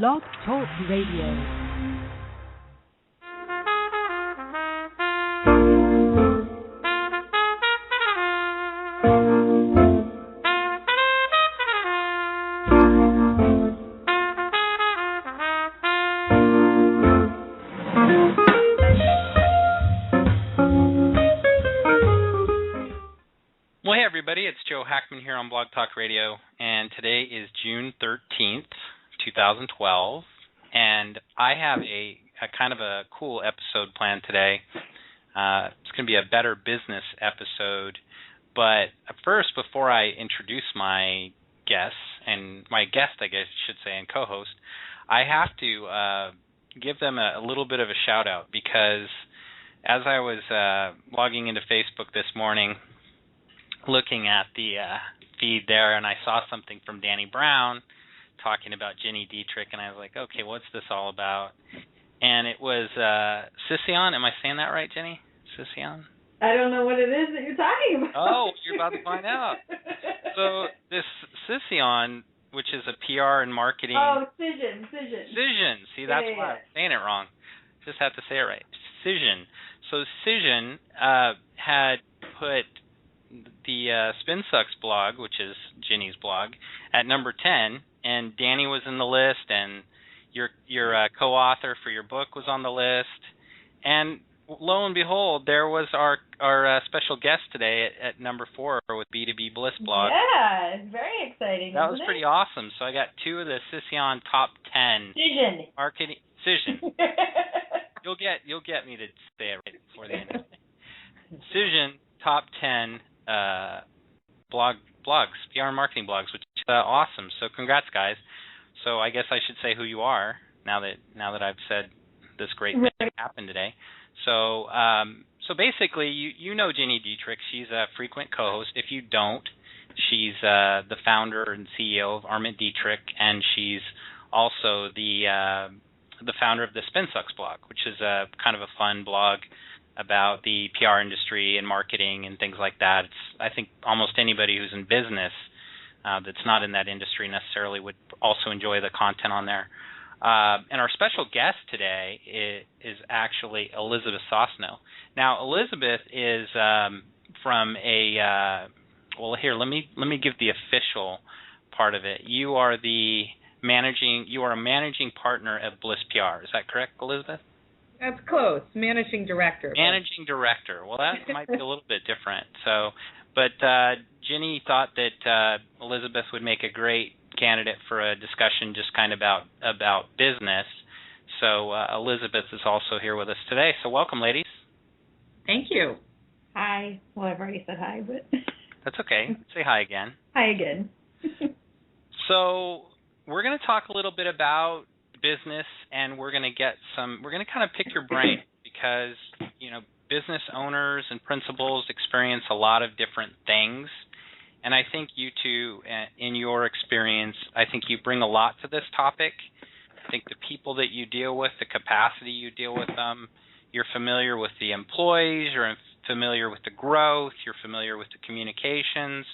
Blog Talk Radio. It's Joe Hackman here on Blog Talk Radio, and today is June 13th, 2012, and I have a kind of a cool episode planned today. It's going to be a better business episode, but first, before I introduce my guests, and my guest, I guess I should say, and co-host, I have to give them a little bit of a shout-out, because as I was logging into Facebook this morning, looking at the feed there, and I saw something from Danny Brown talking about Gini Dietrich, and I was like, okay, what's this all about? And it was Sission. Am I saying that right, Jenny? Sission? I don't know what it is that you're talking about. Oh, you're about to find out. So this Sission, which is a PR and marketing... Oh, Cision. See, that's why I'm saying it wrong. Just have to say it right. Cision. So Cision had put the Spin Sucks blog, which is Ginny's blog, at number 10, and Danny was in the list, and your co-author for your book was on the list, and lo and behold, there was our special guest today at number 4 with B2B Bliss blog. Yeah, very exciting. That was pretty awesome. So I got 2 of the Sission top 10 marketing Cision. You'll get me to say it right before the end of the day. Cision top 10 blogs, PR and marketing blogs, which is awesome. So congrats, guys. So I guess I should say who you are now that I've said this great thing that happened today. So basically, you know Gini Dietrich. She's a frequent co-host. If you don't, she's the founder and CEO of Armand Dietrich, and she's also the founder of the Spin Sucks blog, which is a kind of a fun blog about the PR industry and marketing and things like that. I think almost anybody who's in business that's not in that industry necessarily would also enjoy the content on there. And our special guest today is actually Elizabeth Sosnow. Now, Elizabeth is from a well, here, let me give the official part of it. You are a managing partner at Bliss PR. Is that correct, Elizabeth? That's close. Managing director. Managing director. Well, that might be a little bit different. So, but Ginny thought that Elizabeth would make a great candidate for a discussion just kind of about business. So Elizabeth is also here with us today. So welcome, ladies. Thank you. Hi. Well, I've already said hi, but... That's okay. Say hi again. Hi again. So we're going to talk a little bit about business, and we're going to kind of pick your brain, because business owners and principals experience a lot of different things, and I think you two, in your experience, I think you bring a lot to this topic. I think the people that you deal with, the capacity you deal with them, you're familiar with the employees, you're familiar with the growth, you're familiar with the communications,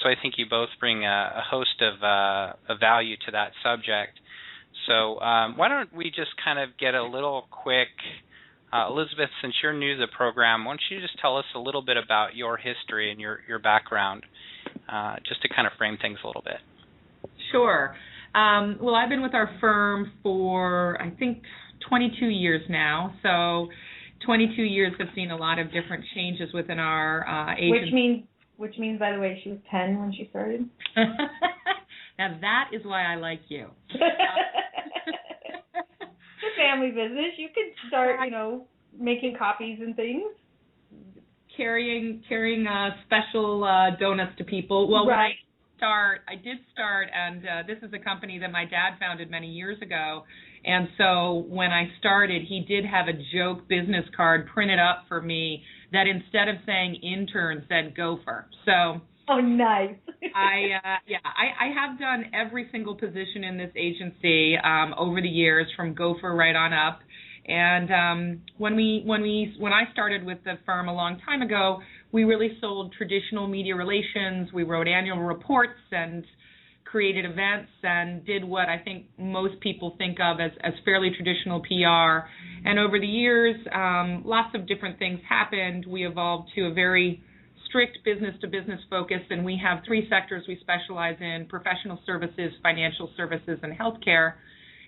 so I think you both bring a host of value to that subject. So why don't we just kind of get a little quick, Elizabeth, since you're new to the program, why don't you just tell us a little bit about your history and your background, just to kind of frame things a little bit. Sure. Well, I've been with our firm for, I think, 22 years now. So 22 years have seen a lot of different changes within our agency. Which means, by the way, she was 10 when she started. Now that is why I like you. It's a family business. You could start, making copies and things. Carrying special donuts to people. Well, right. I did start, and this is a company that my dad founded many years ago. And so when I started, he did have a joke business card printed up for me that instead of saying intern said gopher. So. Oh, nice. I have done every single position in this agency over the years, from gopher right on up. And when I started with the firm a long time ago, we really sold traditional media relations. We wrote annual reports and created events and did what I think most people think of as fairly traditional PR. And over the years, lots of different things happened. We evolved to a very strict business-to-business focus, and we have 3 sectors we specialize in: professional services, financial services, and healthcare.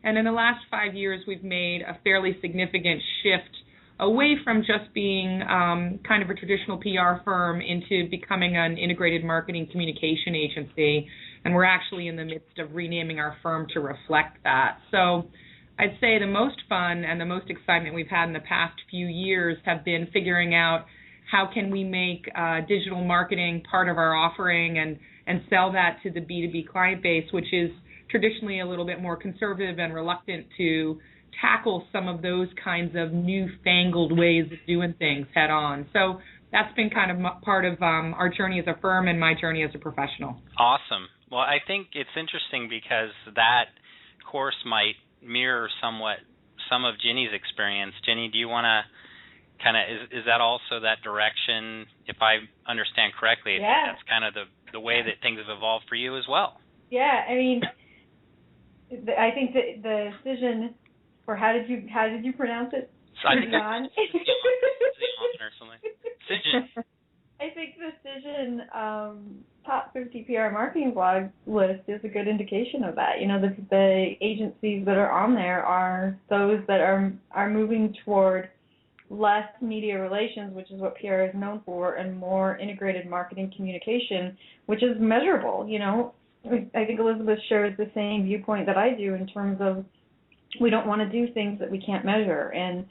And in the last 5 years, we've made a fairly significant shift away from just being kind of a traditional PR firm into becoming an integrated marketing communication agency. And we're actually in the midst of renaming our firm to reflect that. So I'd say the most fun and the most excitement we've had in the past few years have been figuring out how can we make digital marketing part of our offering and sell that to the B2B client base, which is traditionally a little bit more conservative and reluctant to tackle some of those kinds of newfangled ways of doing things head on. So that's been kind of part of our journey as a firm and my journey as a professional. Awesome. Well, I think it's interesting because that course might mirror somewhat some of Gini's experience. Gini, do you want to kind of, is that also that direction, if I understand correctly? Yeah. That's kind of the way that things have evolved for you as well. Yeah, I mean, I think that the decision, or how did you pronounce it? I think John? I think the Cision top 50 PR marketing blog list is a good indication of that. You know, the agencies that are on there are those that are moving toward less media relations, which is what PR is known for, and more integrated marketing communication, which is measurable. You know, I think Elizabeth shares the same viewpoint that I do in terms of we don't want to do things that we can't measure. And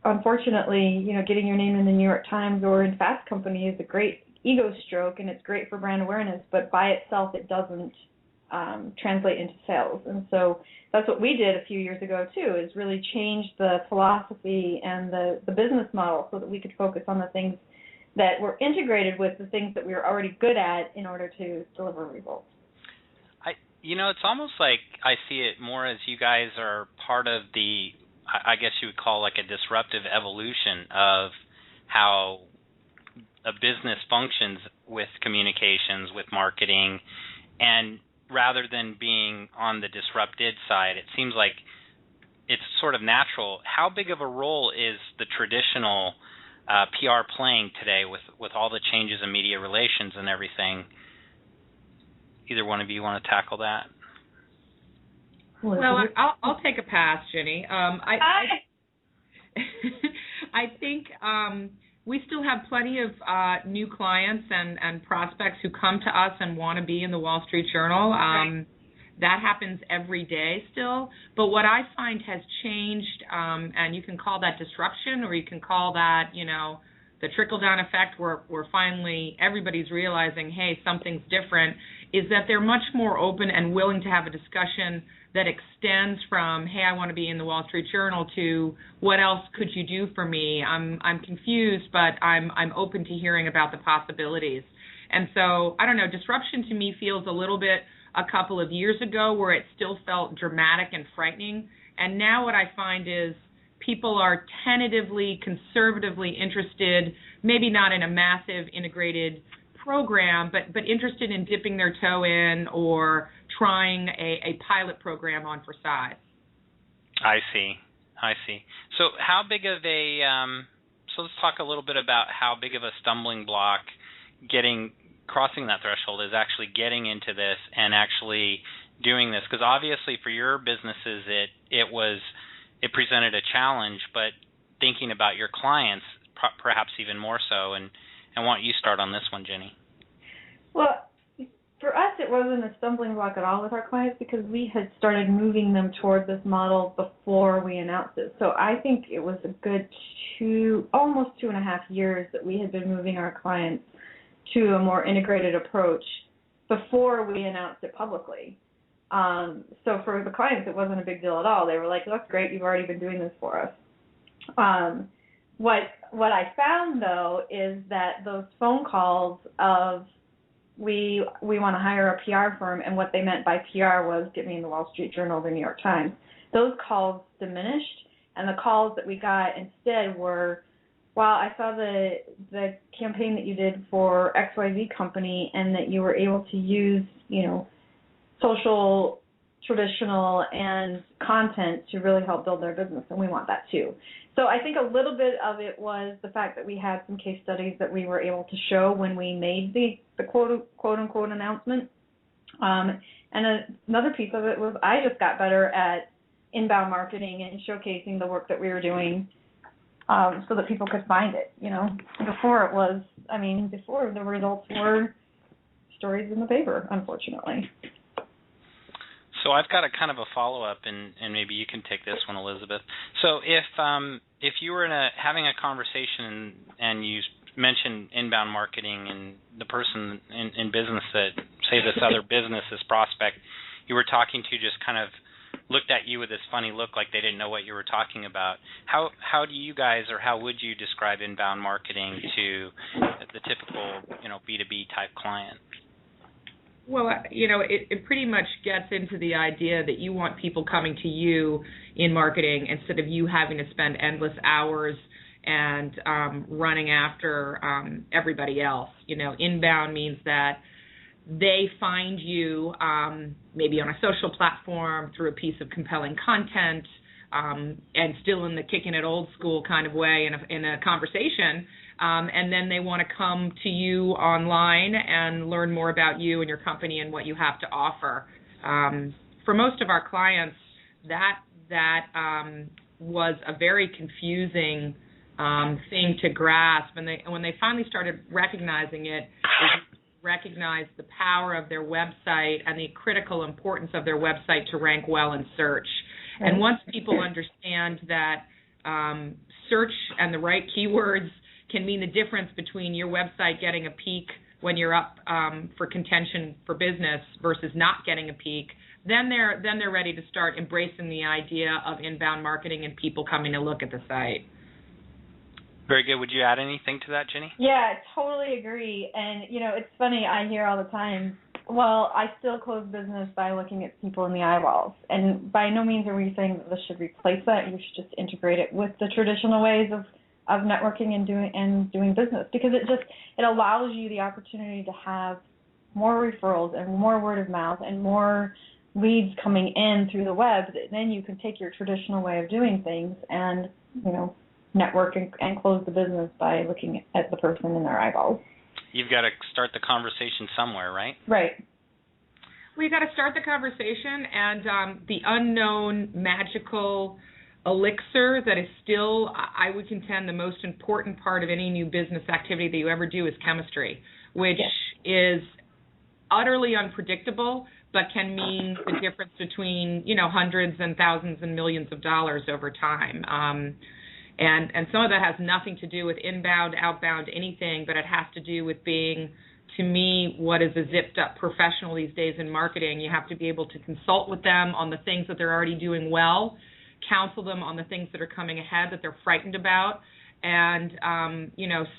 unfortunately, you know, getting your name in the New York Times or in Fast Company is a great ego stroke, and it's great for brand awareness, but by itself it doesn't translate into sales. And so that's what we did a few years ago too, is really change the philosophy and the business model so that we could focus on the things that were integrated with the things that we were already good at in order to deliver results. You know, it's almost like I see it more as you guys are part of the, I guess you would call like a disruptive evolution of how a business functions with communications, with marketing, and rather than being on the disrupted side, it seems like it's sort of natural. How big of a role is the traditional PR playing today with all the changes in media relations and everything? Either one of you want to tackle that? Well, I'll take a pass, Gini. I think we still have plenty of new clients and prospects who come to us and want to be in the Wall Street Journal. That happens every day still. But what I find has changed, and you can call that disruption, or you can call that, you know, the trickle-down effect where finally everybody's realizing, hey, something's different, is that they're much more open and willing to have a discussion that extends from, hey, I want to be in the Wall Street Journal, to what else could you do for me? I'm confused, but I'm open to hearing about the possibilities. And so, I don't know, disruption to me feels a little bit a couple of years ago where it still felt dramatic and frightening. And now what I find is people are tentatively, conservatively interested, maybe not in a massive integrated program, but interested in dipping their toe in or trying a pilot program on for size. I see. So how big of a so let's talk a little bit about how big of a stumbling block crossing that threshold is actually getting into this and actually doing this, because obviously for your businesses it presented a challenge, but thinking about your clients perhaps even more so. And why don't you start on this one, Gini? Well, for us, it wasn't a stumbling block at all with our clients because we had started moving them toward this model before we announced it. So I think it was a good almost 2.5 years that we had been moving our clients to a more integrated approach before we announced it publicly. So for the clients, it wasn't a big deal at all. They were like, that's great, you've already been doing this for us. What I found, though, is that those phone calls of we want to hire a PR firm, and what they meant by PR was get me in the Wall Street Journal or the New York Times, those calls diminished, and the calls that we got instead were, wow, I saw the campaign that you did for XYZ company and that you were able to use, you know, social, traditional, and content to really help build their business, and we want that too. So I think a little bit of it was the fact that we had some case studies that we were able to show when we made the quote-unquote announcement. And another piece of it was I just got better at inbound marketing and showcasing the work that we were doing so that people could find it. Before the results were stories in the paper, unfortunately. So I've got a kind of a follow-up, and maybe you can take this one, Elizabeth. So if you were having a conversation and you mentioned inbound marketing and the person in business that, say, this other business, this prospect you were talking to just kind of looked at you with this funny look like they didn't know what you were talking about, how do you guys, or how would you describe inbound marketing to the typical, B2B type client? Well, it pretty much gets into the idea that you want people coming to you in marketing instead of you having to spend endless hours and running after everybody else. Inbound means that they find you maybe on a social platform through a piece of compelling content and still in the kicking it old school kind of way in a conversation. And then they want to come to you online and learn more about you and your company and what you have to offer. For most of our clients, that was a very confusing thing to grasp. And when they finally started recognizing it, they recognized the power of their website and the critical importance of their website to rank well in search. And once people understand that search and the right keywords can mean the difference between your website getting a peak when you're up for contention for business versus not getting a peak, then they're ready to start embracing the idea of inbound marketing and people coming to look at the site. Very good. Would you add anything to that, Ginny? Yeah, I totally agree. And, it's funny, I hear all the time, well, I still close business by looking at people in the eyeballs. And by no means are we saying that this should replace that. You should just integrate it with the traditional ways of networking and doing business, because it allows you the opportunity to have more referrals and more word of mouth and more leads coming in through the web. Then you can take your traditional way of doing things and network and close the business by looking at the person in their eyeballs. You've got to start the conversation somewhere, right? Right. Well, you've got to start the conversation, and the unknown magical elixir that is still, I would contend, the most important part of any new business activity that you ever do is chemistry, which is utterly unpredictable, but can mean the difference between, hundreds and thousands and millions of dollars over time. And some of that has nothing to do with inbound, outbound, anything, but it has to do with being, to me, what is a zipped-up professional these days in marketing. You have to be able to consult with them on the things that they're already doing well, counsel them on the things that are coming ahead that they're frightened about, and,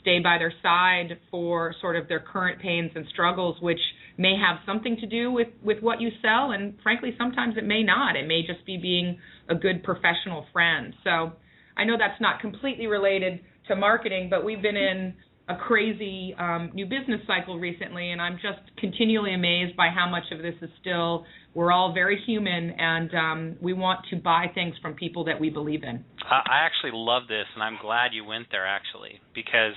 stay by their side for sort of their current pains and struggles, which may have something to do with what you sell, and frankly, sometimes it may not. It may just be being a good professional friend. So I know that's not completely related to marketing, but we've been in a crazy new business cycle recently, and I'm just continually amazed by how much of this is still, we're all very human, and we want to buy things from people that we believe in. I actually love this, and I'm glad you went there, actually, because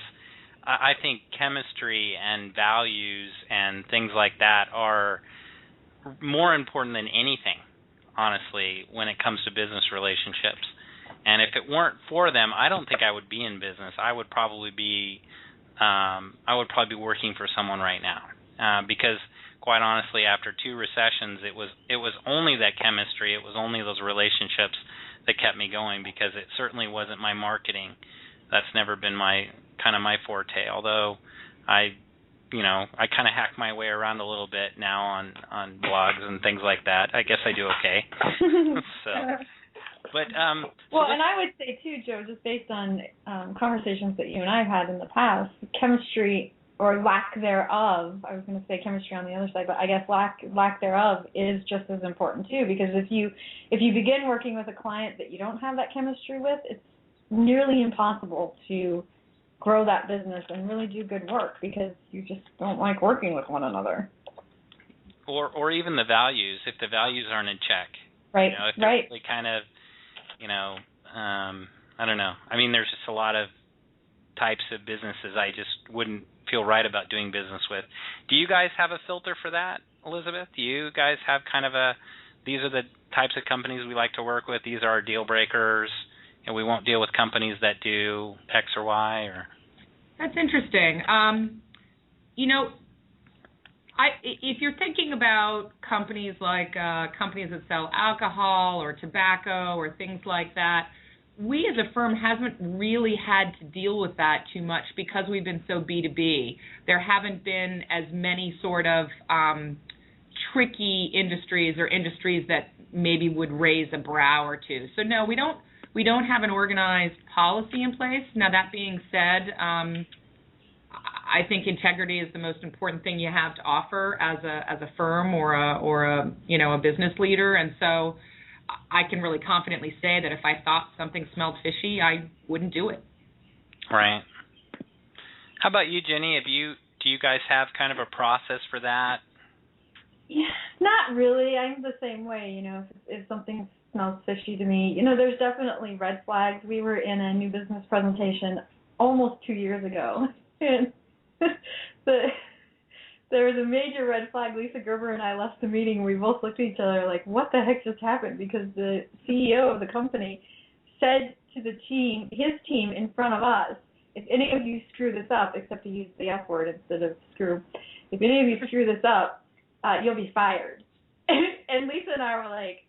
I think chemistry and values and things like that are more important than anything, honestly, when it comes to business relationships. And if it weren't for them, I don't think I would be in business. I would probably be working for someone right now, because quite honestly, after 2 recessions, it was only that chemistry, it was only those relationships that kept me going, because it certainly wasn't my marketing. That's never been my forte. Although I kind of hack my way around a little bit now on blogs and things like that. I guess I do okay. So. But and I would say too, Joe, just based on conversations that you and I have had in the past, chemistry or lack thereof, I was going to say chemistry on the other side, but I guess lack thereof is just as important too, because if you begin working with a client that you don't have that chemistry with, it's nearly impossible to grow that business and really do good work, because you just don't like working with one another. or even the values, if the values aren't in check. Right. If they're really kind of, I don't know. I mean, there's just a lot of types of businesses I just wouldn't feel right about doing business with. Do you guys have a filter for that, Elizabeth? Do you guys have kind of these are the types of companies we like to work with, these are our deal breakers, and we won't deal with companies that do X or Y? Or That's interesting. If you're thinking about companies like companies that sell alcohol or tobacco or things like that, we as a firm haven't really had to deal with that too much because we've been so B2B. There haven't been as many sort of tricky industries or industries that maybe would raise a brow or two. So no, we don't have an organized policy in place. Now that being said, I think integrity is the most important thing you have to offer as a firm or a business leader, and so I can really confidently say that if I thought something smelled fishy, I wouldn't do it. Right. How about you, Ginny? Do you guys have kind of a process for that? Yeah, not really. I'm the same way. If something smells fishy to me, there's definitely red flags. We were in a new business presentation almost 2 years ago, and there was a major red flag. Lisa Gerber and I left the meeting, and we both looked at each other like, what the heck just happened? Because the CEO of the company said to the team, his team in front of us, if any of you screw this up, except he used the F word instead of screw, if any of you screw this up, you'll be fired. And Lisa and I were like,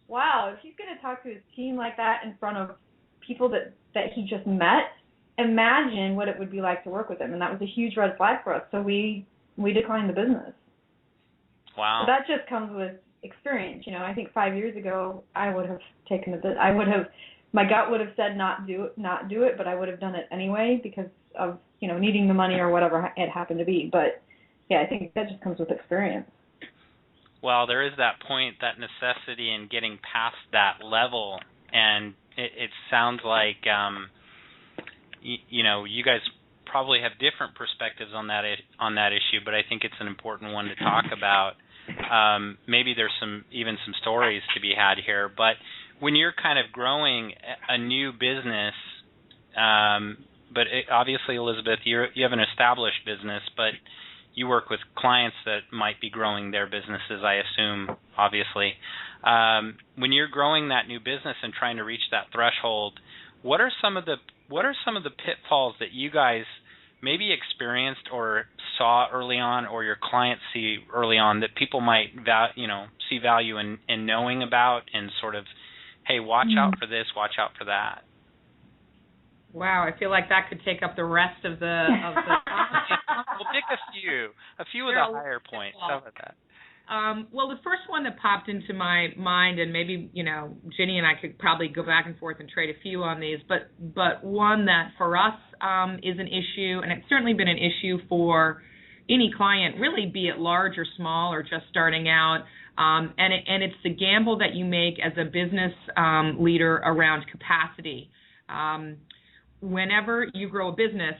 wow, if he's going to talk to his team like that in front of people that he just met, imagine what it would be like to work with him. And that was a huge red flag for us. So we declined the business. Wow. So that just comes with experience. I think 5 years ago I would have taken my gut would have said not do it, but I would have done it anyway because of, needing the money or whatever it happened to be. But yeah, I think that just comes with experience. Well, there is that point, that necessity in getting past that level, and it sounds like you guys probably have different perspectives on that issue, but I think it's an important one to talk about. Maybe there's some stories to be had here, but when you're kind of growing a new business, obviously, Elizabeth, you have an established business, but you work with clients that might be growing their businesses, I assume, obviously. When you're growing that new business and trying to reach that threshold, what are some of the pitfalls that you guys maybe experienced or saw early on, or your clients see early on, that people might see value in knowing about, and sort of, hey, watch out for this, watch out for that? Wow, I feel like that could take up the rest of the We'll pick a few of the higher points. How about that? Well, the first one that popped into my mind, and maybe, Ginny and I could probably go back and forth and trade a few on these, but one that for us is an issue, and it's certainly been an issue for any client, really, be it large or small or just starting out, and it's the gamble that you make as a business leader around capacity. Whenever you grow a business,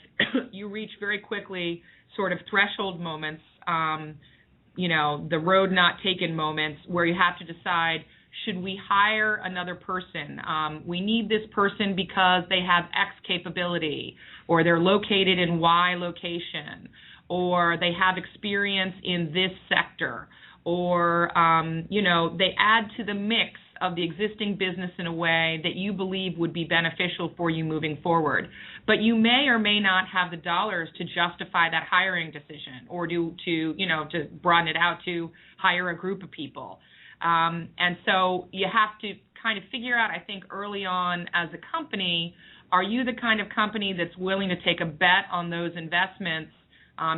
you reach very quickly sort of threshold moments, the road not taken moments, where you have to decide, should we hire another person? We need this person because they have X capability, or they're located in Y location, or they have experience in this sector, or, they add to the mix of the existing business in a way that you believe would be beneficial for you moving forward. But you may or may not have the dollars to justify that hiring decision, or to broaden it out to hire a group of people. And so you have to kind of figure out, I think, early on as a company, are you the kind of company that's willing to take a bet on those investments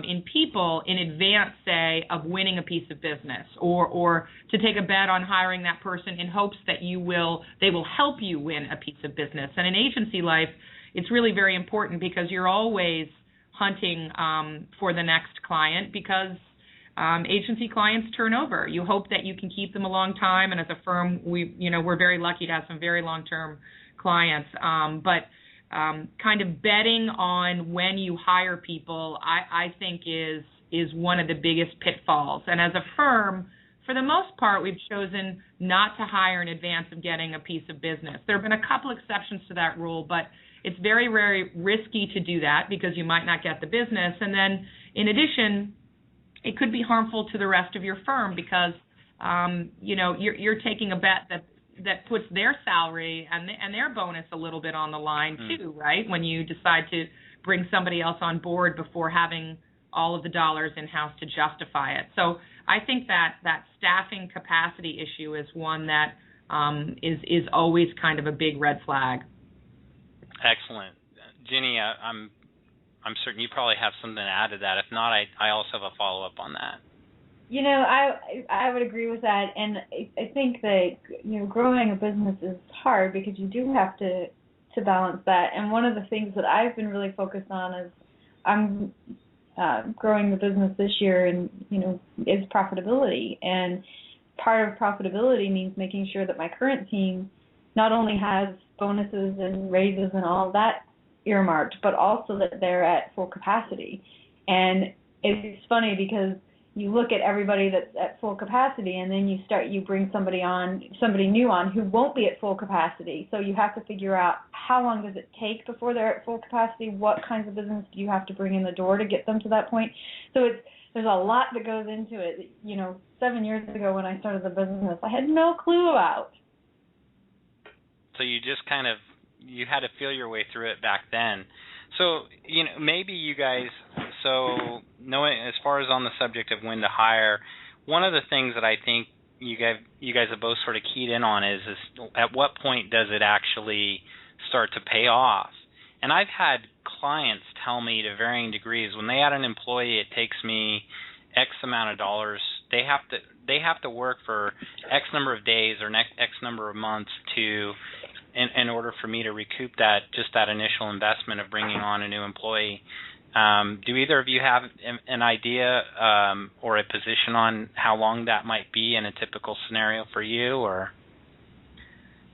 in people in advance, say, of winning a piece of business, or to take a bet on hiring that person in hopes that they will help you win a piece of business. And in agency life, it's really very important, because you're always hunting for the next client, because agency clients turn over. You hope that you can keep them a long time, and as a firm, we're very lucky to have some very long-term clients. But kind of betting on when you hire people, I think is is one of the biggest pitfalls. And as a firm, for the most part, we've chosen not to hire in advance of getting a piece of business. There have been a couple exceptions to that rule, but it's very, very risky to do that because you might not get the business. And then, in addition, it could be harmful to the rest of your firm because, you're taking a bet that puts their salary and their bonus a little bit on the line too, right? When you decide to bring somebody else on board before having all of the dollars in-house to justify it. So I think that staffing capacity issue is one that is always kind of a big red flag. Excellent. Gini, I'm certain you probably have something to add to that. If not, I also have a follow-up on that. I would agree with that, and I think that growing a business is hard because you do have to balance that. And one of the things that I've been really focused on is I'm growing the business this year, and is profitability. And part of profitability means making sure that my current team not only has bonuses and raises and all of that earmarked, but also that they're at full capacity. And it's funny because you look at everybody that's at full capacity, and then you bring somebody new on who won't be at full capacity. So you have to figure out how long does it take before they're at full capacity, what kinds of business do you have to bring in the door to get them to that point. So there's a lot that goes into it. 7 years ago when I started the business, I had no clue about. So you just you had to feel your way through it back then. So, maybe you guys, knowing as far as on the subject of when to hire, one of the things that I think you guys have both sort of keyed in on is at what point does it actually start to pay off? And I've had clients tell me to varying degrees, when they add an employee, it takes me X amount of dollars. They have to work for X number of days or X number of months in order for me to recoup that initial investment of bringing on a new employee. Do either of you have an idea or a position on how long that might be in a typical scenario for you? Or?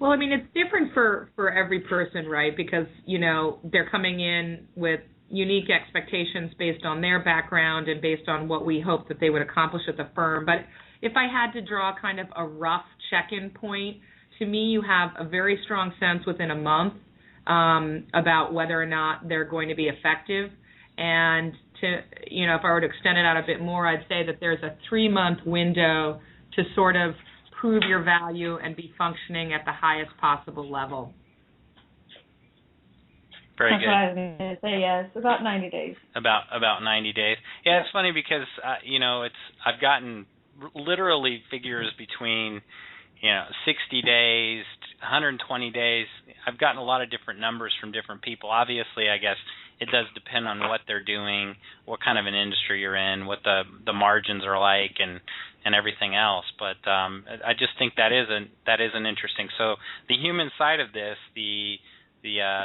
Well, I mean, it's different for every person, right? Because, they're coming in with unique expectations based on their background and based on what we hope that they would accomplish at the firm. But if I had to draw kind of a rough check-in point, to me, you have a very strong sense within a month about whether or not they're going to be effective. And if I were to extend it out a bit more, I'd say that there's a 3-month window to sort of prove your value and be functioning at the highest possible level. Very good. That's what I was going to say, yes. About 90 days. About 90 days. Yeah, it's funny because, I've gotten literally figures between 60 days, 120 days. I've gotten a lot of different numbers from different people. Obviously, I guess it does depend on what they're doing, what kind of an industry you're in, what the margins are like, and everything else. But I just think that is an interesting. So the human side of this, the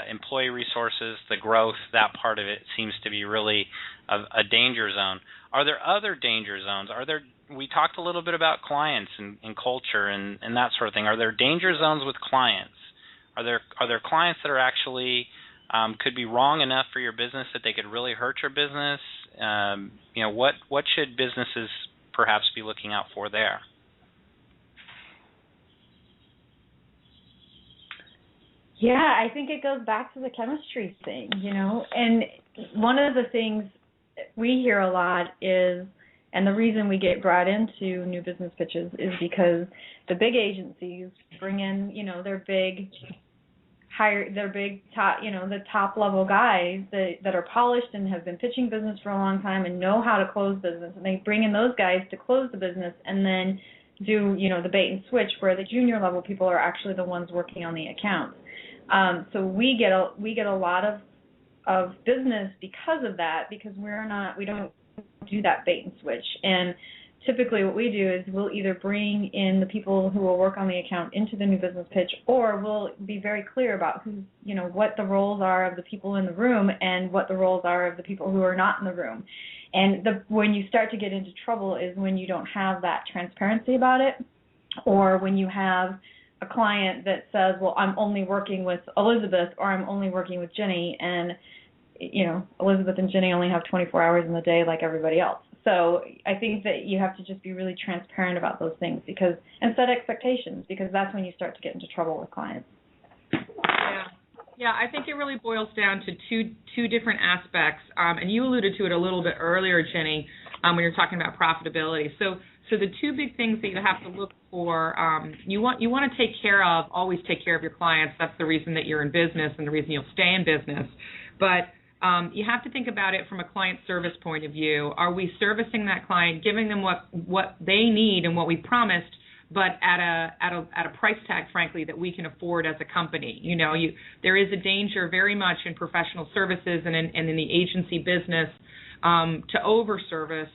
employee resources, the growth, that part of it seems to be really a danger zone. Are there other danger zones? We talked a little bit about clients and culture and that sort of thing. Are there danger zones with clients? Are there clients that are actually could be wrong enough for your business that they could really hurt your business? What should businesses perhaps be looking out for there? Yeah, I think it goes back to the chemistry thing, And one of the things we hear a lot is, and the reason we get brought into new business pitches is because the big agencies bring in, their big top, the top level guys that are polished and have been pitching business for a long time and know how to close business. And they bring in those guys to close the business and then do, the bait and switch where the junior level people are actually the ones working on the accounts. So we get a lot of business because of that, because we don't do that bait and switch. And typically what we do is we'll either bring in the people who will work on the account into the new business pitch, or we'll be very clear about what the roles are of the people in the room and what the roles are of the people who are not in the room. And when you start to get into trouble is when you don't have that transparency about it, or when you have a client that says, well, I'm only working with Elizabeth, or I'm only working with Ginny, and Elizabeth and Ginny only have 24 hours in the day like everybody else. So I think that you have to just be really transparent about those things and set expectations, because that's when you start to get into trouble with clients. Yeah, I think it really boils down to two different aspects, and you alluded to it a little bit earlier, Ginny, when you're talking about profitability. So the two big things that you have to look for, you want to always take care of your clients. That's the reason that you're in business and the reason you'll stay in business. But you have to think about it from a client service point of view. Are we servicing that client, giving them what they need and what we promised, but at a price tag, frankly, that we can afford as a company? There is a danger very much in professional services and in the agency business to overservice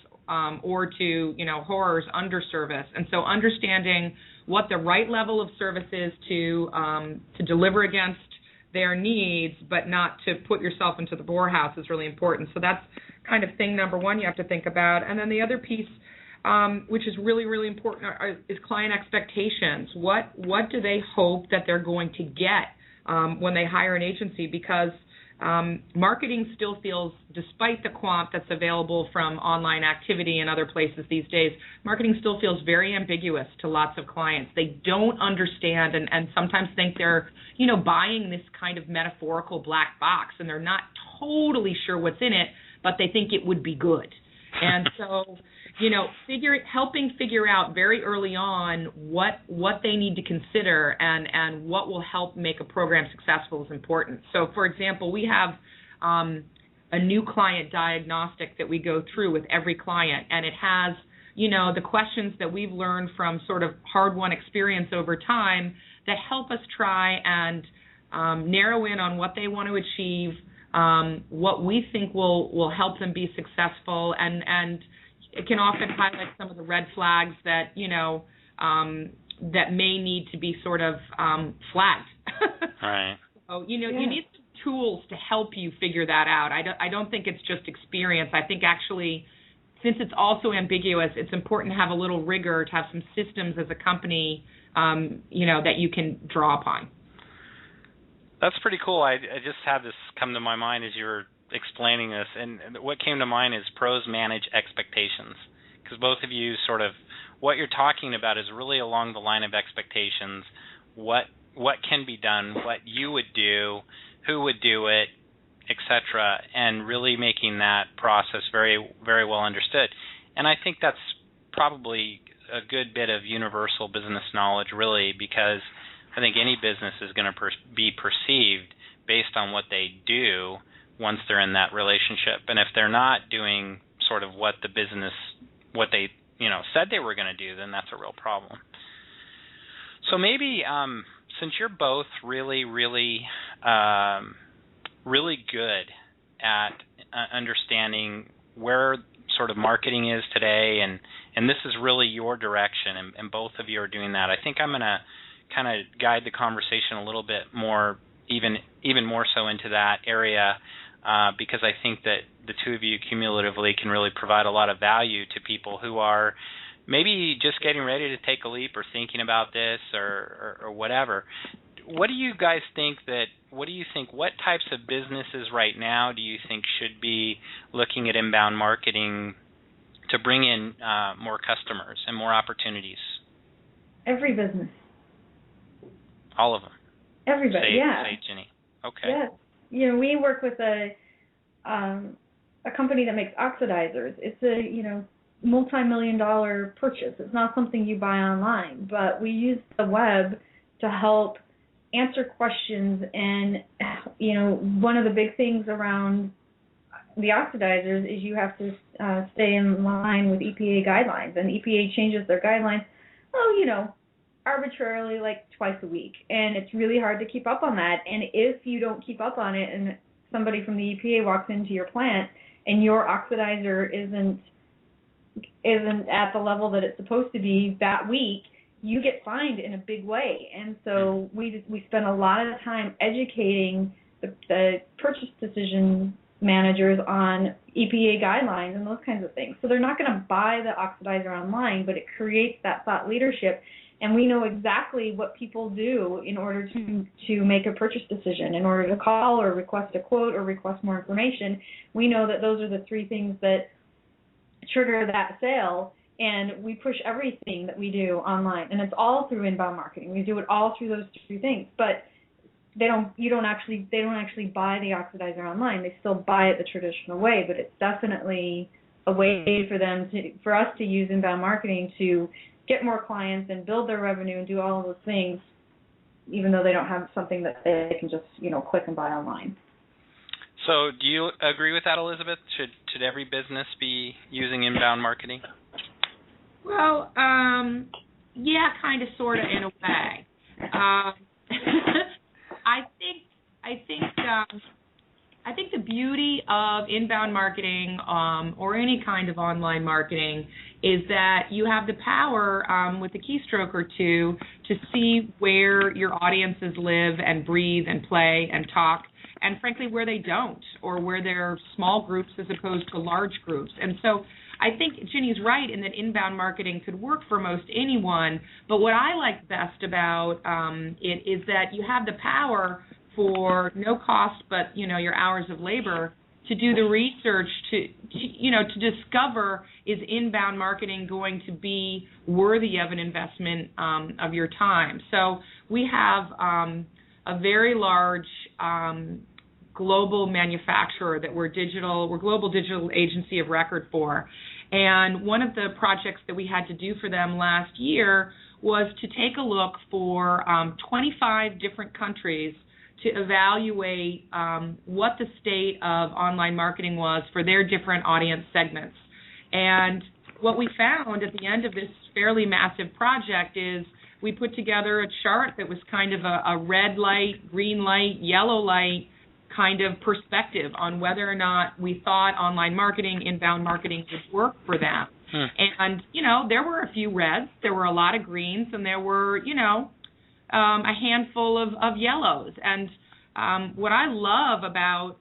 or to, horrors, underservice. And so understanding what the right level of service is to deliver against their needs, but not to put yourself into the poorhouse, is really important. So that's kind of thing number one you have to think about. And then the other piece, which is really, really important, is client expectations. What do they hope that they're going to get when they hire an agency? Because marketing still feels, despite the quant that's available from online activity and other places these days, marketing still feels very ambiguous to lots of clients. They don't understand and sometimes think they're, buying this kind of metaphorical black box, and they're not totally sure what's in it, but they think it would be good. And so, helping figure out very early on what they need to consider and what will help make a program successful is important. So, for example, we have a new client diagnostic that we go through with every client, and it has, the questions that we've learned from sort of hard-won experience over time that help us try and narrow in on what they want to achieve, what we think will help them be successful, and it can often highlight some of the red flags that, that may need to be sort of flagged. Right. So, you need tools to help you figure that out. I don't think it's just experience. I think actually, since it's also ambiguous, it's important to have a little rigor, to have some systems as a company, that you can draw upon. That's pretty cool. I just had this come to my mind as you were explaining this, and what came to mind is pros manage expectations, because both of you sort of, what you're talking about is really along the line of expectations, what can be done, what you would do, who would do it, etc., and really making that process very, very well understood. And I think that's probably a good bit of universal business knowledge, really, because I think any business is going to be perceived based on what they do once they're in that relationship. And if they're not doing sort of what the business, what they said they were going to do, then that's a real problem. So maybe since you're both really, really, really good at understanding where sort of marketing is today, and this is really your direction, and both of you are doing that, I think I'm going to kind of guide the conversation a little bit more, even more so into that area, because I think that the two of you cumulatively can really provide a lot of value to people who are maybe just getting ready to take a leap or thinking about this or whatever. What do you guys think what types of businesses right now do you think should be looking at inbound marketing to bring in more customers and more opportunities? Every business. All of them? Everybody, Say, Ginny. Okay. Yes. We work with a company that makes oxidizers. It's a, multi-million-dollar purchase. It's not something you buy online, but we use the web to help answer questions. And, one of the big things around the oxidizers is you have to stay in line with EPA guidelines. And EPA changes their guidelines, arbitrarily, like twice a week. And it's really hard to keep up on that. And if you don't keep up on it and somebody from the EPA walks into your plant and your oxidizer isn't at the level that it's supposed to be that week, you get fined in a big way. And so we spend a lot of time educating the purchase decision managers on EPA guidelines and those kinds of things. So they're not going to buy the oxidizer online, but it creates that thought leadership. And we know exactly what people do in order to make a purchase decision, in order to call or request a quote or request more information. We know that those are the three things that trigger that sale. And we push everything that we do online, and it's all through inbound marketing. We do it all through those two things, but they don't actually buy the oxidizer online. They still buy it the traditional way, but it's definitely a way for us to use inbound marketing to get more clients and build their revenue and do all of those things, even though they don't have something that they can just click and buy online. So, do you agree with that, Elizabeth? Should every business be using inbound marketing? Well, yeah, kind of, sort of, in a way. I think the beauty of inbound marketing or any kind of online marketing is that you have the power with a keystroke or two to see where your audiences live and breathe and play and talk, and frankly where they don't, or where they're small groups as opposed to large groups. And so I think Ginny's right in that inbound marketing could work for most anyone, but what I like best about it is that you have the power for no cost but, your hours of labor to do the research to discover, is inbound marketing going to be worthy of an investment of your time. So we have a very large global manufacturer that we're global digital agency of record for. And one of the projects that we had to do for them last year was to take a look for 25 different countries to evaluate what the state of online marketing was for their different audience segments. And what we found at the end of this fairly massive project is we put together a chart that was kind of a red light, green light, yellow light kind of perspective on whether or not we thought online marketing, inbound marketing would work for them. And, there were a few reds, there were a lot of greens, and there were, a handful of yellows. And what I love about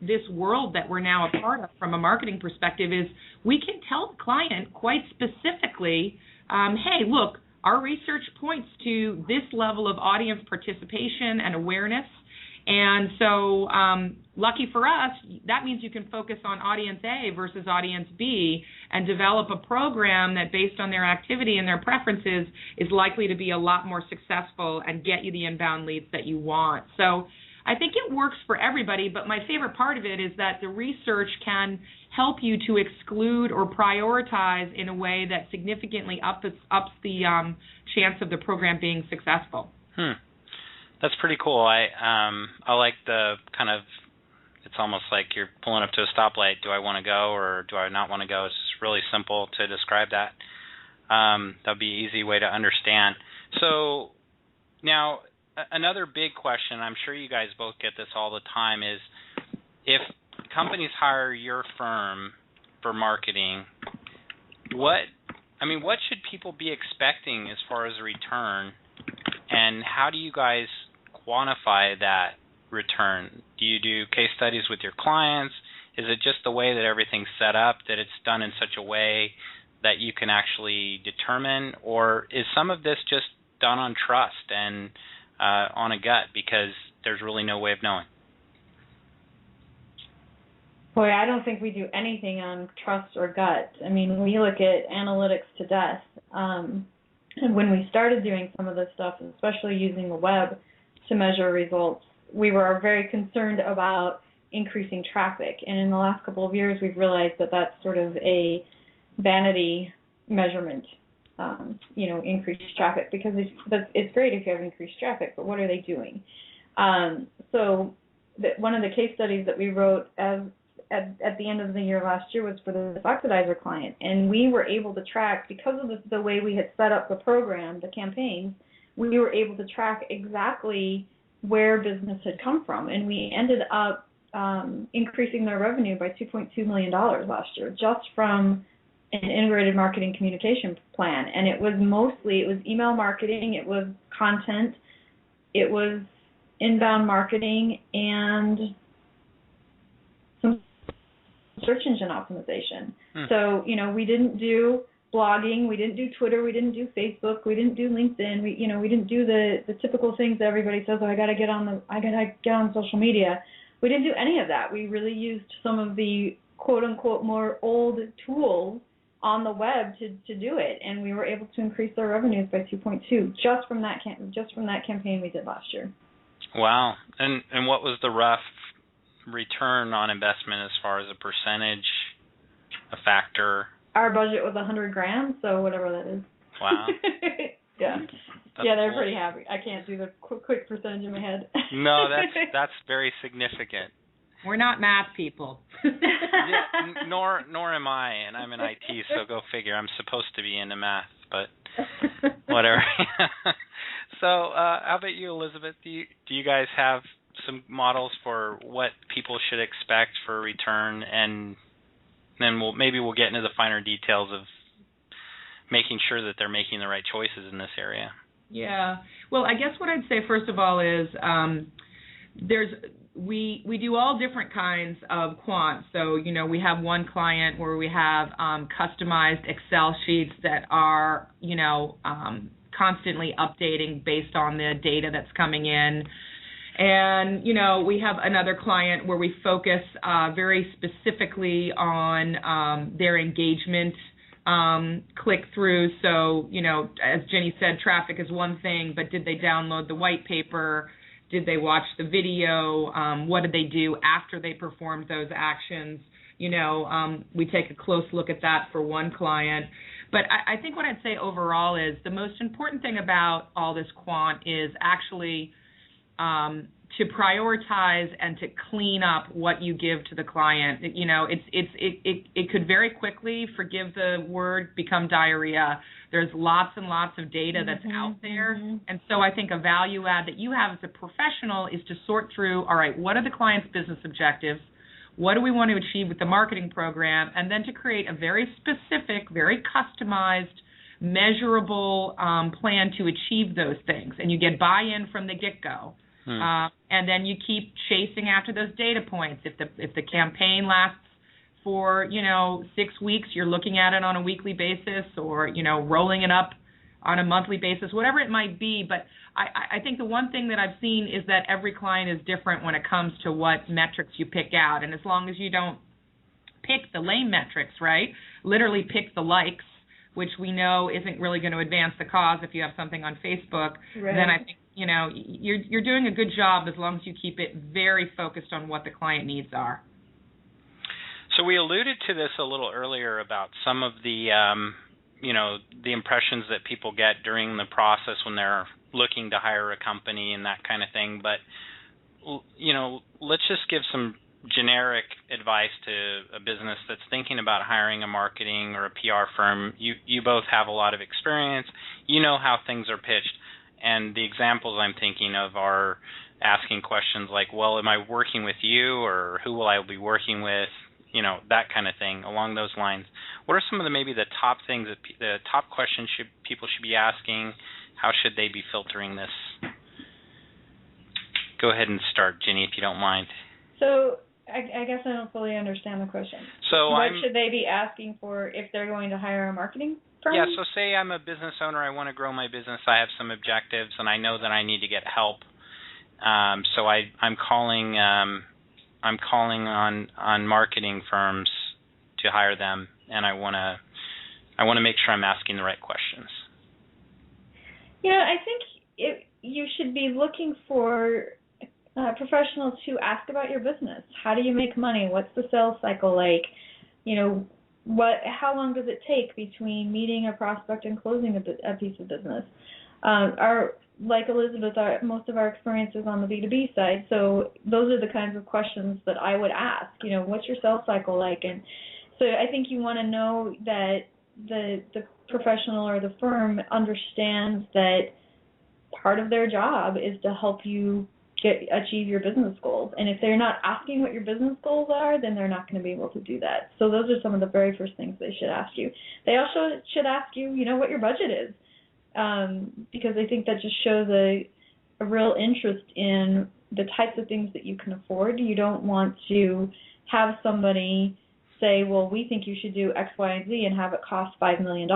this world that we're now a part of from a marketing perspective is we can tell the client quite specifically, hey, look, our research points to this level of audience participation and awareness. And so lucky for us, that means you can focus on audience A versus audience B and develop a program that, based on their activity and their preferences, is likely to be a lot more successful and get you the inbound leads that you want. So I think it works for everybody, but my favorite part of it is that the research can help you to exclude or prioritize in a way that significantly ups the chance of the program being successful. That's pretty cool. I like the kind of, it's almost like you're pulling up to a stoplight. Do I want to go or do I not want to go? It's really simple to describe that. That would be an easy way to understand. So now another big question, I'm sure you guys both get this all the time, is if companies hire your firm for marketing, what should people be expecting as far as a return, and how do you guys quantify that return? Do you do case studies with your clients? Is it just the way that everything's set up, that it's done in such a way that you can actually determine, or is some of this just done on trust and on a gut because there's really no way of knowing? Boy, I don't think we do anything on trust or gut. I mean, we look at analytics to death. And when we started doing some of this stuff, especially using the web to measure results, we were very concerned about increasing traffic. And in the last couple of years, we've realized that that's sort of a vanity measurement, increased traffic, because it's great if you have increased traffic, but what are they doing? So one of the case studies that we wrote at the end of the year last year was for the oxidizer client, and we were able to track, because of the way we had set up the program, the campaigns, we were able to track exactly where business had come from, and we ended up increasing their revenue by $2.2 million last year just from an integrated marketing communication plan. And it was email marketing, it was content, it was inbound marketing, and some search engine optimization. So, we didn't do blogging, we didn't do Twitter, we didn't do Facebook, we didn't do LinkedIn, we didn't do the typical things that everybody says, I gotta get on social media. We didn't do any of that. We really used some of the quote unquote more old tools on the web to do it, and we were able to increase our revenues by 2.2 just from that campaign we did last year. Wow. And what was the rough return on investment as far as a percentage, a factor? Our budget was $100,000, so whatever that is. Wow. Yeah. That's yeah, they're cool. pretty happy. I can't do the quick percentage in my head. No, that's very significant. We're not math people. Yeah, nor am I, and I'm in IT, so go figure. I'm supposed to be into math, but whatever. So, how about you, Elizabeth? Do you guys have some models for what people should expect for a return, and then we'll get into the finer details of making sure that they're making the right choices in this area? Yeah. Well, I guess what I'd say first of all is we do all different kinds of quants. So, we have one client where we have customized Excel sheets that are, constantly updating based on the data that's coming in. And, we have another client where we focus very specifically on their engagement click-through. So, as Jenny said, traffic is one thing, but did they download the white paper? Did they watch the video? What did they do after they performed those actions? We take a close look at that for one client. But I think what I'd say overall is the most important thing about all this quant is actually to prioritize and to clean up what you give to the client. It could very quickly, forgive the word, become diarrhea. There's lots and lots of data that's out there. And so I think a value add that you have as a professional is to sort through, all right, what are the client's business objectives? What do we want to achieve with the marketing program? And then to create a very specific, very customized, measurable plan to achieve those things. And you get buy-in from the get-go. And then you keep chasing after those data points. If the campaign lasts for 6 weeks, you're looking at it on a weekly basis, or rolling it up on a monthly basis, whatever it might be. But I think the one thing that I've seen is that every client is different when it comes to what metrics you pick out. And as long as you don't pick the lame metrics, right, literally pick the likes, which we know isn't really going to advance the cause if you have something on Facebook, right, then I think you're doing a good job as long as you keep it very focused on what the client needs are. So we alluded to this a little earlier about some of the the impressions that people get during the process when they're looking to hire a company and that kind of thing. But let's just give some generic advice to a business that's thinking about hiring a marketing or a PR firm. You both have a lot of experience. You know how things are pitched. And the examples I'm thinking of are asking questions like, well, am I working with you, or who will I be working with? That kind of thing along those lines. What are some of the top things, the top questions people should be asking? How should they be filtering this? Go ahead and start, Ginny, if you don't mind. So I guess I don't fully understand the question. So what should they be asking for if they're going to hire a marketing firm? Yeah, so say I'm a business owner, I want to grow my business, I have some objectives, and I know that I need to get help. So I'm calling on marketing firms to hire them, and I want to make sure I'm asking the right questions. I think you should be looking for professionals to ask about your business. How do you make money? What's the sales cycle like? How long does it take between meeting a prospect and closing a piece of business? Like Elizabeth, most of our experience is on the B2B side, so those are the kinds of questions that I would ask. What's your sales cycle like? And so I think you want to know that the professional or the firm understands that part of their job is to help you achieve your business goals. And if they're not asking what your business goals are, then they're not going to be able to do that. So those are some of the very first things they should ask you. They also should ask you, what your budget is. Because I think that just shows a real interest in the types of things that you can afford. You don't want to have somebody say, well, we think you should do X, Y, and Z and have it cost $5 million.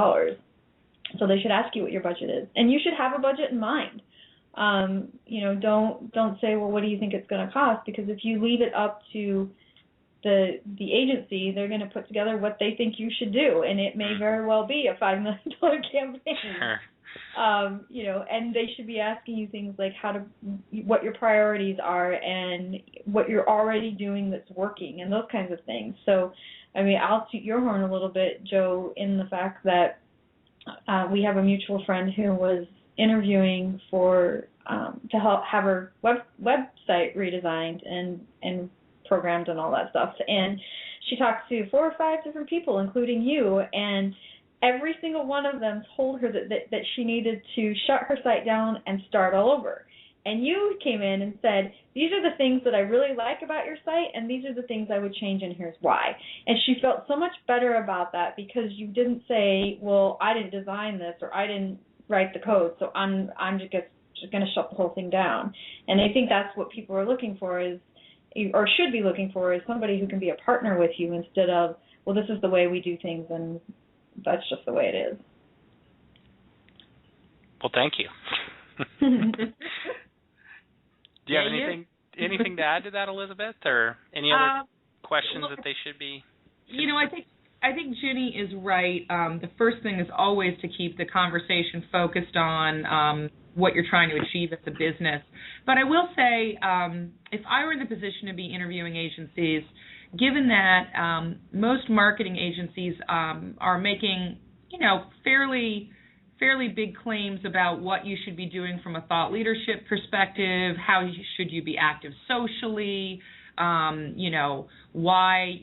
So they should ask you what your budget is. And you should have a budget in mind. Don't say, well, what do you think it's going to cost? Because if you leave it up to the agency, they're going to put together what they think you should do, and it may very well be a $5 million campaign. Sure. And they should be asking you things like what your priorities are and what you're already doing that's working and those kinds of things. So, I mean, I'll toot your horn a little bit, Joe, in the fact that we have a mutual friend who was interviewing for to help have her website redesigned and programmed and all that stuff. And she talked to 4 or 5 different people, including you, and every single one of them told her that she needed to shut her site down and start all over. And you came in and said, these are the things that I really like about your site, and these are the things I would change, and here's why. And she felt so much better about that because you didn't say, well, I didn't design this or I didn't write the code, so I'm just going to shut the whole thing down. And I think that's what people are looking for or should be looking for is somebody who can be a partner with you instead of, well, this is the way we do things, and that's just the way it is. Well, thank you. Do you have anything to add to that, Elizabeth, or any other questions that they should be? I think Ginny is right. The first thing is always to keep the conversation focused on what you're trying to achieve as a business. But I will say, if I were in the position to be interviewing agencies, given that most marketing agencies are making, fairly big claims about what you should be doing from a thought leadership perspective, should you be active socially, why,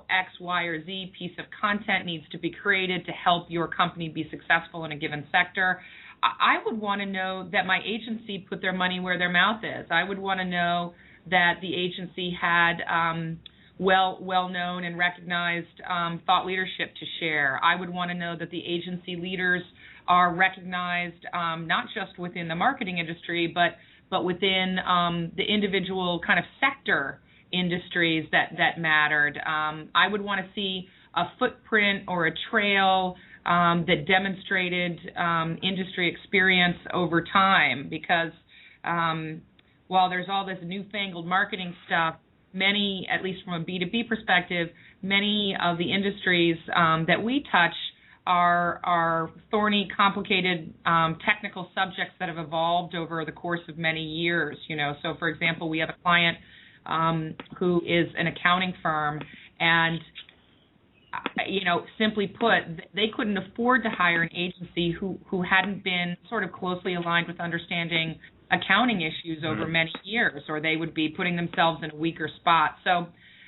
X, Y, or Z piece of content needs to be created to help your company be successful in a given sector. I would want to know that my agency put their money where their mouth is. I would want to know that the agency had well-known and recognized thought leadership to share. I would want to know that the agency leaders are recognized not just within the marketing industry, but within the individual kind of sector industries that mattered. I would want to see a footprint or a trail that demonstrated industry experience over time, because while there's all this newfangled marketing stuff, many, at least from a B2B perspective, many of the industries that we touch are thorny, complicated technical subjects that have evolved over the course of many years. So for example, we have a client who is an accounting firm, and simply put, they couldn't afford to hire an agency who hadn't been sort of closely aligned with understanding accounting issues over many years, or they would be putting themselves in a weaker spot. So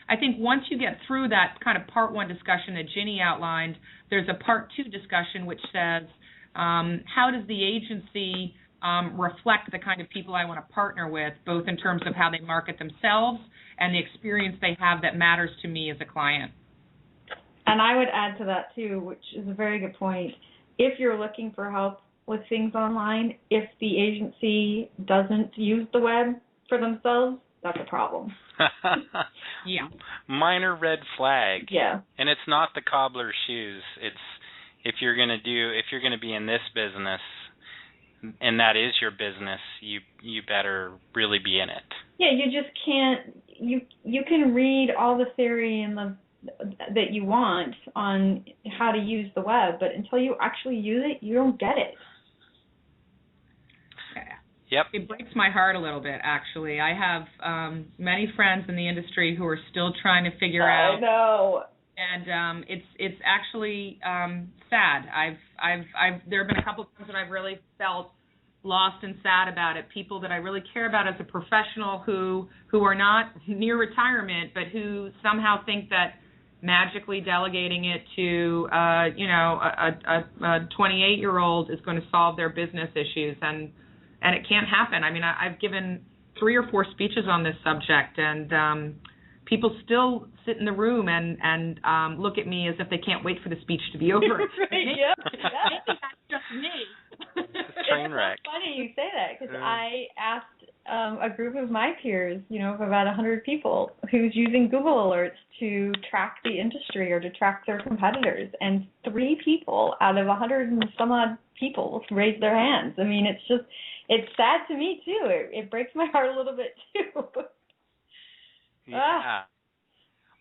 I think once you get through that kind of part 1 discussion that Ginny outlined, there's a part 2 discussion which says, how does the agency reflect the kind of people I want to partner with, both in terms of how they market themselves and the experience they have that matters to me as a client. And I would add to that, too, which is a very good point. If you're looking for help with things online, if the agency doesn't use the web for themselves, that's a problem. Yeah. Minor red flag. Yeah. And it's not the cobbler's shoes. It's if you're going to be in this business, and that is your business, you better really be in it. Yeah, you just can't. You can read all the theory and that you want on how to use the web, but until you actually use it, you don't get it. Yep. It breaks my heart a little bit, actually. I have many friends in the industry who are still trying to figure out. I know. And it's actually sad. There have been a couple of times that I've really felt lost and sad about it. People that I really care about as a professional who are not near retirement, but who somehow think that magically delegating it to a 28-year-old is going to solve their business issues, and it can't happen. I mean, I've given 3 or 4 speeches on this subject, and people still sit in the room and look at me as if they can't wait for the speech to be over. Right, yep. Maybe that's just me. It's train wreck. so funny you say that, because I asked a group of my peers, of about 100 people, who's using Google Alerts to track the industry or to track their competitors, and 3 people out of 100 and some odd people raised their hands. I mean, it's sad to me too. It breaks my heart a little bit too. Yeah.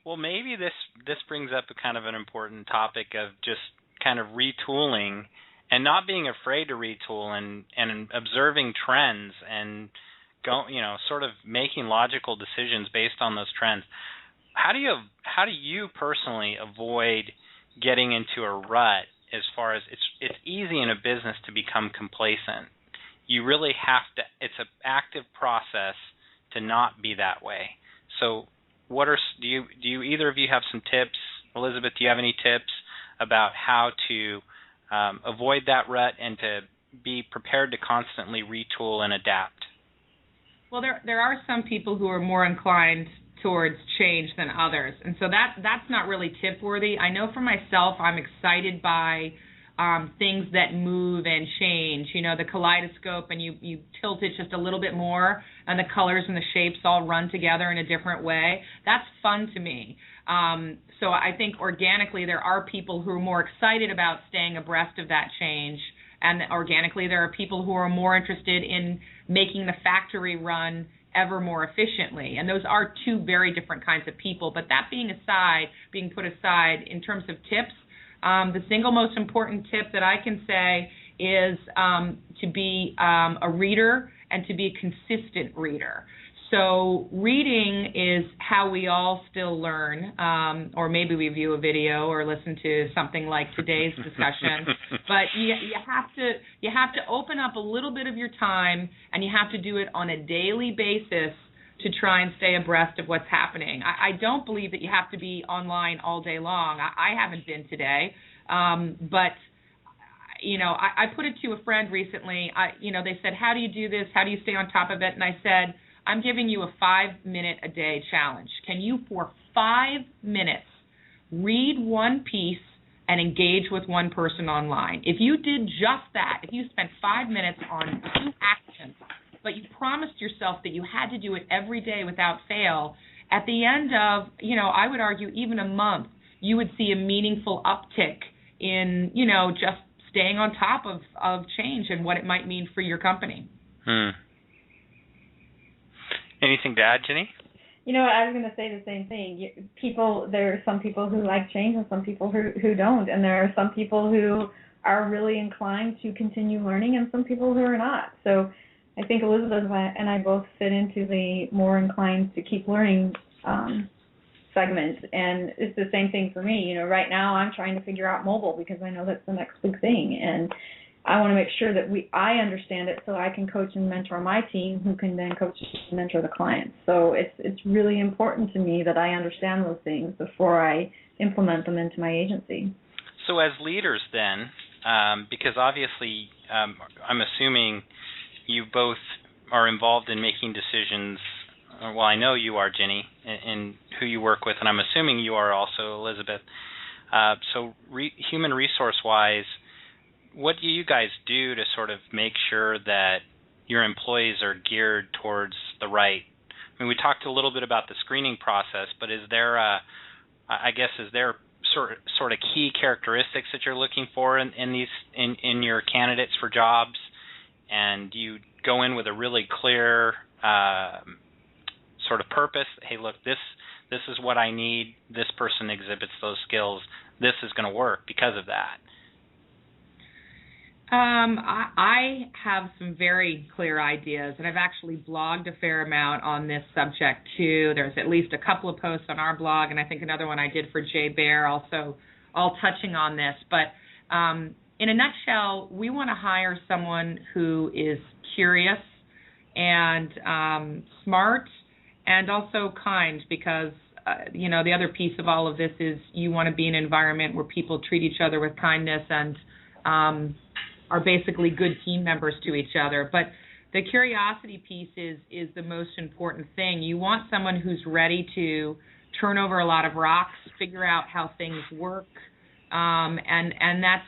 Well, maybe this brings up a kind of an important topic of just kind of retooling and not being afraid to retool and observing trends and sort of making logical decisions based on those trends. How do you personally avoid getting into a rut as far as it's easy in a business to become complacent? You really have to, it's an active process to not be that way. So do you either of you have some tips? Elizabeth, do you have any tips about how to avoid that rut and to be prepared to constantly retool and adapt? Well, there are some people who are more inclined towards change than others, and so that's not really tip worthy. I know for myself, I'm excited by things that move and change. The kaleidoscope, and you tilt it just a little bit more, and the colors and the shapes all run together in a different way. That's fun to me. So I think organically there are people who are more excited about staying abreast of that change, and organically there are people who are more interested in making the factory run ever more efficiently. And those are two very different kinds of people. But that being put aside, in terms of tips, the single most important tip that I can say is to be a reader and to be a consistent reader. So reading is how we all still learn, or maybe we view a video or listen to something like today's discussion. But you have to open up a little bit of your time, and you have to do it on a daily basis to try and stay abreast of what's happening. I don't believe that you have to be online all day long. I haven't been today, but I put it to a friend recently. They said, "How do you do this? How do you stay on top of it?" And I said, "I'm giving you a 5-minute-a-day challenge. Can you, for 5 minutes, read one piece and engage with one person online?" If you did just that, if you spent 5 minutes on 2 actions, but you promised yourself that you had to do it every day without fail, at the end of, I would argue even a month, you would see a meaningful uptick in, just staying on top of change and what it might mean for your company. Anything to add, Ginny? I was going to say the same thing. There are some people who like change and some people who don't. And there are some people who are really inclined to continue learning and some people who are not. So I think Elizabeth and I both fit into the more inclined to keep learning segment. And it's the same thing for me. Right now I'm trying to figure out mobile because I know that's the next big thing. And I want to make sure that I understand it so I can coach and mentor my team, who can then coach and mentor the clients. So it's really important to me that I understand those things before I implement them into my agency. So as leaders then, because obviously I'm assuming you both are involved in making decisions. Well, I know you are, Ginny, in who you work with, and I'm assuming you are also, Elizabeth. So human resource-wise, what do you guys do to sort of make sure that your employees are geared towards the right? I mean, we talked a little bit about the screening process, but is there sort of key characteristics that you're looking for in your candidates for jobs? And do you go in with a really clear sort of purpose? Hey, look, this is what I need. This person exhibits those skills. This is going to work because of that. I have some very clear ideas, and I've actually blogged a fair amount on this subject too. There's at least a couple of posts on our blog, and I think another one I did for Jay Baer also, all touching on this. But in a nutshell, we want to hire someone who is curious and smart and also kind, because the other piece of all of this is you want to be in an environment where people treat each other with kindness and are basically good team members to each other. But the curiosity piece is the most important thing. You want someone who's ready to turn over a lot of rocks, figure out how things work, and that's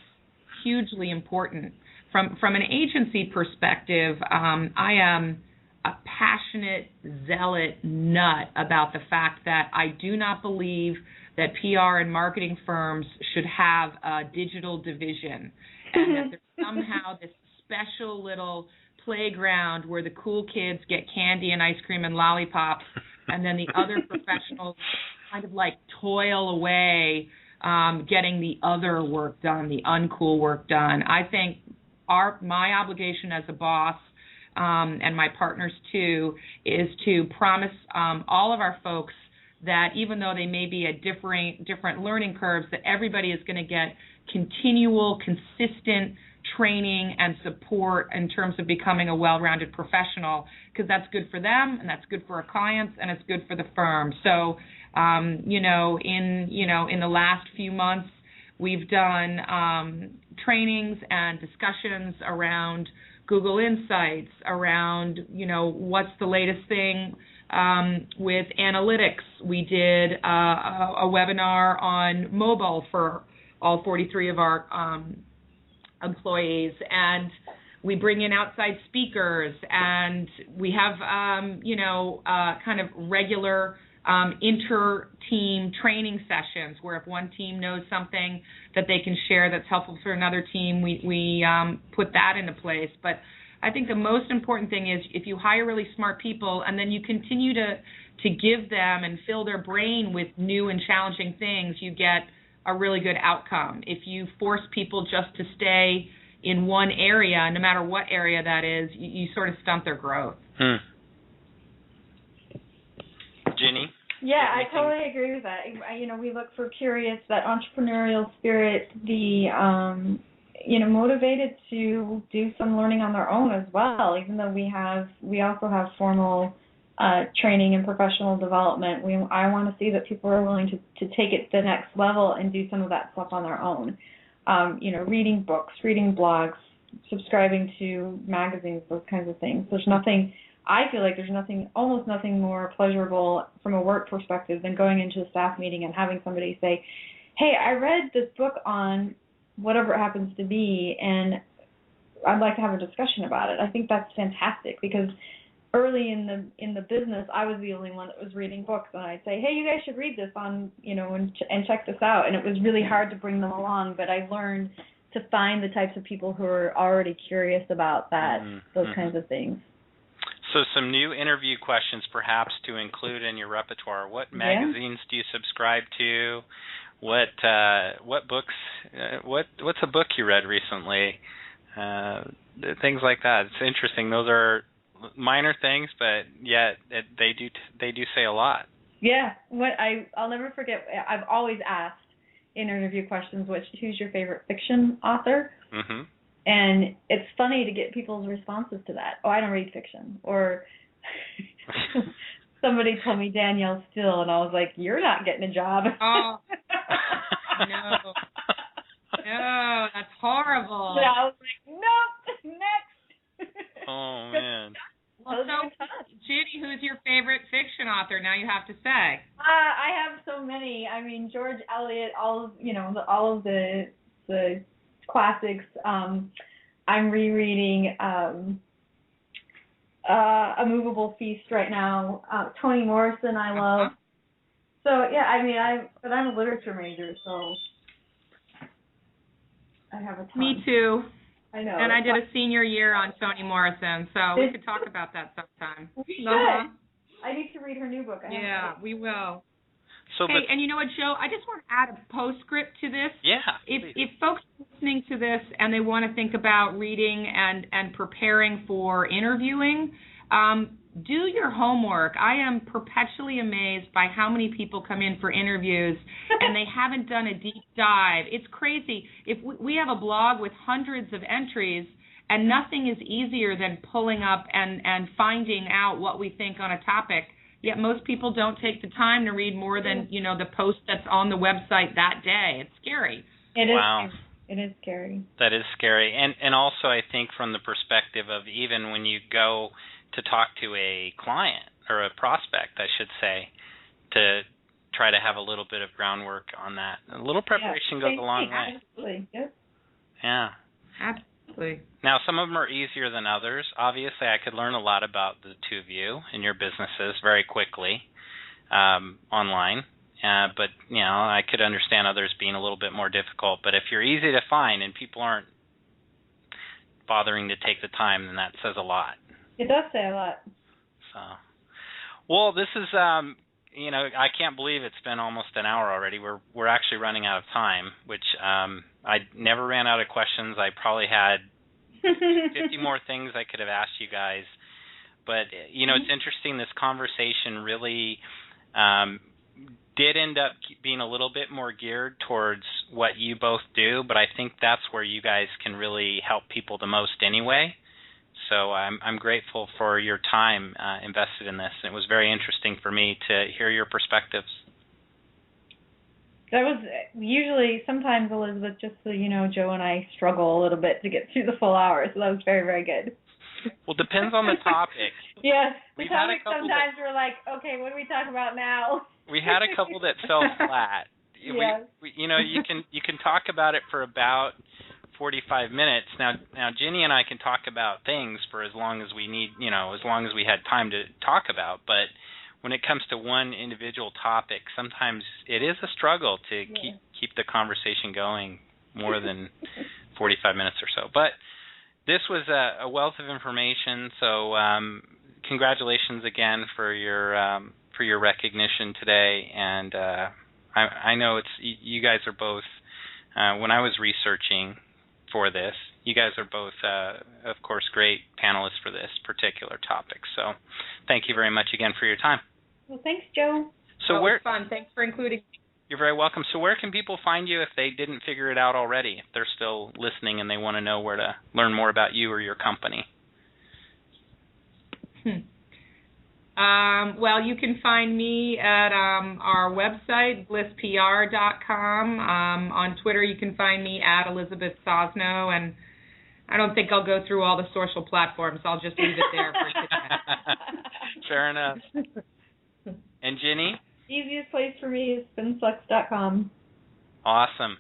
hugely important. From an agency perspective, I am a passionate, zealot nut about the fact that I do not believe that PR and marketing firms should have a digital division, and that there's somehow this special little playground where the cool kids get candy and ice cream and lollipops, and then the other professionals kind of like toil away getting the other work done, the uncool work done. I think my obligation as a boss, and my partners too, is to promise all of our folks that even though they may be at different learning curves, that everybody is going to get continual, consistent training and support in terms of becoming a well-rounded professional, because that's good for them and that's good for our clients and it's good for the firm. So, in the last few months, we've done trainings and discussions around Google Insights, around, what's the latest thing with analytics. We did a webinar on mobile for all 43 of our employees, and we bring in outside speakers, and we have, kind of regular inter-team training sessions where if one team knows something that they can share that's helpful for another team, we put that into place. But I think the most important thing is if you hire really smart people and then you continue to give them and fill their brain with new and challenging things, you get a really good outcome. If you force people just to stay in one area, no matter what area that is, you sort of stunt their growth. Ginny? Yeah, I totally agree with that. We look for curious, that entrepreneurial spirit, the motivated to do some learning on their own as well. Even though we also have formal training and professional development, I want to see that people are willing to take it to the next level and do some of that stuff on their own. Reading books, reading blogs, subscribing to magazines, those kinds of things. I feel like there's almost nothing more pleasurable from a work perspective than going into a staff meeting and having somebody say, hey, I read this book on whatever it happens to be, and I'd like to have a discussion about it. I think that's fantastic, because early in the business, I was the only one that was reading books, and I'd say, hey, you guys should read this on, and check this out. And it was really hard to bring them along, but I learned to find the types of people who are already curious about that, those kinds of things. So some new interview questions perhaps to include in your repertoire. What magazines do you subscribe to? What books? What's a book you read recently? Things like that. It's interesting. Those are minor things, but yet they do say a lot. Yeah. I'll never forget. I've always asked in interview questions, who's your favorite fiction author? Mm-hmm. And it's funny to get people's responses to that. Oh, I don't read fiction. Or somebody told me Danielle Steele, and I was like, you're not getting a job. Oh, no. No, that's horrible. Yeah, I was like, nope, next. Oh, man. Well, so, Ginny, who's your favorite fiction author? Now you have to say. I have so many. I mean, George Eliot, all of the classics. I'm rereading A Movable Feast right now. Toni Morrison I love. So yeah, I mean, I'm a literature major, so I have a ton. Me too. I know. And I did a senior year on Toni Morrison, so we could talk about that sometime. We should. I need to read her new book. We will. So, hey, and you know what, Joe? I just want to add a postscript to this. Yeah. If folks are listening to this and they want to think about reading and preparing for interviewing, do your homework. I am perpetually amazed by how many people come in for interviews and they haven't done a deep dive. It's crazy. If we have a blog with hundreds of entries, and nothing is easier than pulling up and finding out what we think on a topic. Yet most people don't take the time to read more than, the post that's on the website that day. It's scary. It is. Wow. It is scary. That is scary. And also I think from the perspective of even when you go to talk to a client or a prospect, I should say, to try to have a little bit of groundwork on that. A little preparation goes a long way. Absolutely. Yep. Yeah. Absolutely. Now, some of them are easier than others. Obviously, I could learn a lot about the two of you and your businesses very quickly online. But, I could understand others being a little bit more difficult. But if you're easy to find and people aren't bothering to take the time, then that says a lot. It does say a lot. So, well, this is I can't believe it's been almost an hour already. We're actually running out of time, which I never ran out of questions. I probably had 50 more things I could have asked you guys. But, it's interesting. This conversation really did end up being a little bit more geared towards what you both do, but I think that's where you guys can really help people the most anyway. So I'm grateful for your time invested in this. It was very interesting for me to hear your perspectives. That was usually, sometimes, Elizabeth, just so you know, Joe and I struggle a little bit to get through the full hour, so that was very, very good. Well, depends on the topic. Yes, the We've had a topic couple sometimes we're like, okay, what do we talk about now? We had a couple that fell flat. Yes. You can talk about it for about 45 minutes. Now Ginny and I can talk about things for as long as we need, as long as we had time to talk about, but when it comes to one individual topic, sometimes it is a struggle to keep the conversation going more than 45 minutes or so. But this was a wealth of information, so congratulations again for your recognition today. And I know you guys are both. When I was researching for this, you guys are both, of course, great panelists for this particular topic. So, thank you very much again for your time. Well, thanks, Joe. So it was fun. Thanks for including me. You're very welcome. So where can people find you if they didn't figure it out already, if they're still listening and they want to know where to learn more about you or your company? Well, you can find me at our website, blisspr.com. On Twitter, you can find me at Elizabeth Sosnow, and I don't think I'll go through all the social platforms. I'll just leave it there for today. Fair enough. And Ginny? Easiest place for me is spinflux.com. Awesome.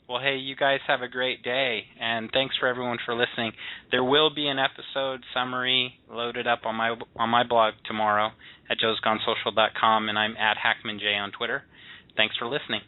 Well, hey, you guys have a great day, and thanks for everyone for listening. There will be an episode summary loaded up on my blog tomorrow at joesgonesocial.com, and I'm at HackmanJ on Twitter. Thanks for listening.